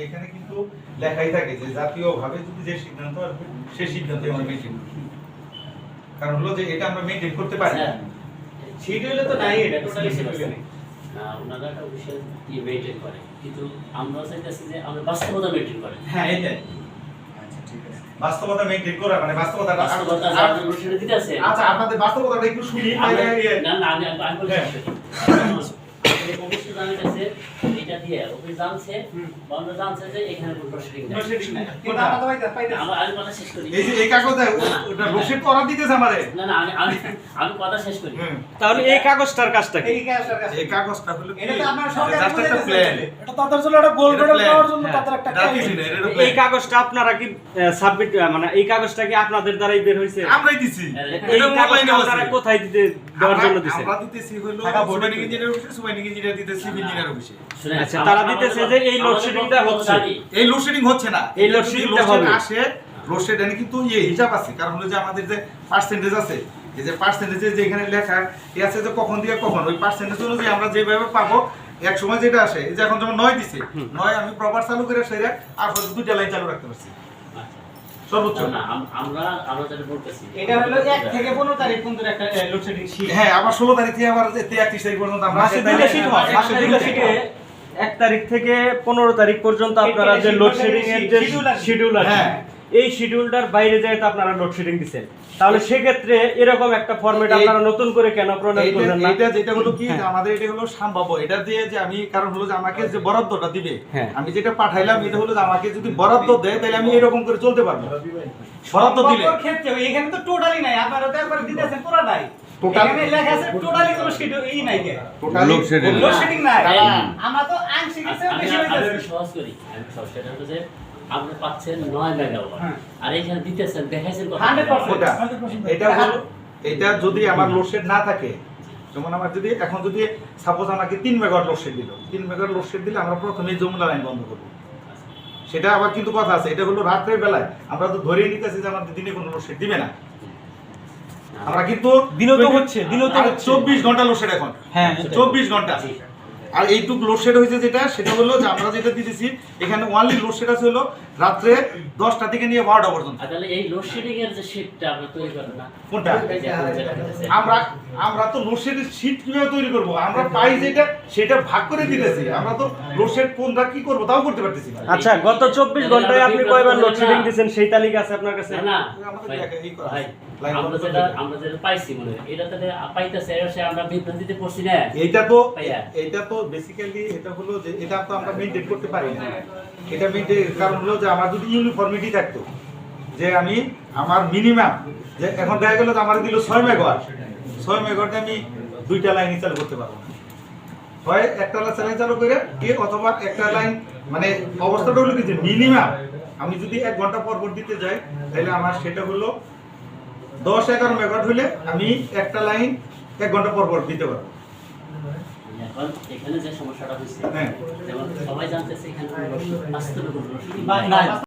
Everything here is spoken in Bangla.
এখানে কিন্তু লেখাই থাকে যে জাতীয়ভাবে যদি যে সিদ্ধান্ত আসবে সেই সিদ্ধান্তে আমরা মেনটেন করি। কারণ হলো যে এটা আমরা মেনটেন করতে পারি না। শিডিউলে তো নাই, এটা টোটালি শিডিউলে নেই। ওনারা একটা বিষয় দিয়ে মেনটেন করে, কিন্তু আমরা চাইতেছি যে আমরা বাস্তবতা মেনটেন করে। হ্যাঁ এটাই। বাস্তবতা মেনটেন করা মানে বাস্তবতা দিতে আছে। আচ্ছা আপনাদের বাস্তবতাটা একটু শুনি। না না আমি বলছি অবশ্যই জানাইতেছে এটা দিয়ে অফিস জানছে বন্ধ জানছে যে এখানে কোনো প্রসিডিং নাই, কিন্তু আমরা তো পাইতে আমি কথা শেষ করি। এই যে এই কাগজে ওটা রসিদ করা দিতেছে আমারে। না না আমি কথা শেষ করি। তাহলে এই কাগজটার কাজটা কি? এই কাগজটা হলো এটা তো আপনারা সরকার জাস্ট একটা প্ল্যান। এটা তাদের জন্য একটা গোল মেডেল পাওয়ার জন্য তাদের একটা এই কাগজটা আপনারা কি সাবমিট মানে এই কাগজটা কি আপনাদের দ্বারাই বের হইছে? আমরাই দিছি। এই কাগজটা আপনারা কোথায় দিতে দেওয়ার জন্য দিছেন? আমরা দিতেছি হলো সুপারিং ইঞ্জিনিয়ার অফিসে, সুপারিং ইঞ্জিনিয়ার দিতেছি ইঞ্জিনিয়ার অফিসে। আচ্ছা তারা দিতেছে যে এই লোডশেডিংটা হচ্ছে, এই লোডশেডিং হচ্ছে না, এই লোডশেডিংটা হবে আসে। লোডশেডিং কিন্তু হিসাব আছে, কারণ হলো যে আমাদের যে পার্সেন্টেজ আছে, এই যে পার্সেন্টেজে যে এখানে লেখা আছে যে কখন দিয়ে কখন, ওই পার্সেন্টেজ অনুযায়ী আমরা যেভাবে পাবো এক সময় যেটা আসে, এই যে এখন যেমন 9 দিছে, 9 আমি প্রপার চালু করে সেরে আর হয়তো দুইটা লাইন চালু রাখতে পারছি সর্বোচ্চ। না আমরা যেটা বলতেছি এটা হলো 1 থেকে 15 তারিখ পর্যন্ত একটা লোডশেডিং শীট। হ্যাঁ আবার 16 তারিখ থেকে আবার 33 তারিখ পর্যন্ত আমরা মাসে দুইটা শীট হয়। মাসে দুইটা শীটে 1 তারিখ থেকে 15 তারিখ পর্যন্ত আপনারা যে লোডশেডিং এর যে শিডিউল আছে, এই শিডিউলটার বাইরে যায় তো আপনারা লোডশেডিং দিবেন। তাহলে সেক্ষেত্রে এরকম একটা ফরম্যাট আপনারা নতুন করে কেন প্রণয়ন করবেন না? এটা যেটা হলো কি যে আমাদের এটা হলো সম্ভব, এটা দিয়ে যে আমি, কারণ হলো যে আমাকে যে বরাদ্দটা দিবে, আমি যেটা পাঠাইলাম এটা হলো যে আমাকে যদি বরাদ্দ দেয় তাহলে আমি এরকম করে চলতে পারবো। বরাদ্দ দিলে ক্ষেত্রে এখানে তো টোটালি নাই, আপনারা তো একবার দিতেছেন পুরোটাই। এখানে লেখা আছে টোটালি কোনো শিডিউল নাই কে, টোটাল লোডশেডিং নাই। আমরা তো আংশিক হিসেবে বেশি হইতাছে। আমি সহজ করি, আমি সহজ সেটা হলো যে আপনি পাচ্ছেন 9 মেগাওয়াট আর এখানে দিতেছেন দেখাইছেন কত 100%। এটা হলো, এটা যদি আমার লোডশেড না থাকে, যেমন আমার যদি এখন যদি সাপোজ আমাকে 3 মেগাওয়াট লোডশেড দিল, 3 মেগাওয়াট লোডশেড দিলে আমরা প্রথমেই যমুনা লাইন বন্ধ করব। সেটা আবার কিন্তু কথা আছে, এটা হলো রাত্রের বেলায় আমরা তো ধরেই নিতেছি যে আমাদের দিনে কোনো লোডশেড দিবে না। আমরা কিন্তু দিনও তো হচ্ছে, দিনও তো 24 ঘন্টা লোডশেড এখন। হ্যাঁ 24 ঘন্টা। আর এইটুক লোডশেড হয়েছে যেটা, সেটা হলো যে আমরা যেটা দিতেছি এখানে ওয়ানলি লোডশেড আছে হলো রাত্রে 10টা থেকে নিয়ে 12টা পর্যন্ত। তাহলে এই লোডশেডিং এর যে শীটটা আমরা তৈরি করেন না কোনটা? আমরা তো লোডশেডের শীট কিভাবে তৈরি করব? আমরা পাই যেটা সেটা ভাগ করে দিতেছি। আমরা তো লোডশেড কোনটা কি করব তাও করতে পারতেছি না। আচ্ছা গত 24 ঘন্টায় আপনি কয়বার লোডশেডিং দিবেন সেই তালিকা আছে আপনার কাছে? না আমাদের দেখা এই করা ভাই লাইন আমরা যেটা পাইছি মনে হয় এটা তাহলে পাইতেছে এর সাথে আমরা বিভ্রান্তিতে পড়ছি না। এইটা তো বেসিক্যালি এটা হলো যে এটা তো আমরা মেইনটেইন করতে পারি না। এটা মেইনটেইন কারণ হলো যে আমার যদি ইউনিফর্মিটি থাকতো, যে আমি আমার মিনিমাম যে এখন দেখা গেল যে আমার দিল 6 মেগাওয়াট, 6 মেগাওয়াটে আমি দুইটা লাইন চালু করতে পারবো না। হয় একটা লাইন চালু করে কি, অথবা একটা লাইন মানে অবস্থাটা হলো কি যে মিনিমাম আমি যদি 1 ঘন্টা পর পর দিতে যাই তাহলে আমার সেটা হলো 10-11 মেগাওয়াট হলে আমি একটা লাইন 1 ঘন্টা পর পর দিতে পারবো। এখন এখানে যে সমস্যাটা হচ্ছে যেমন সবাই জানতেছে এখানে কোনো বাস্তবে কোনো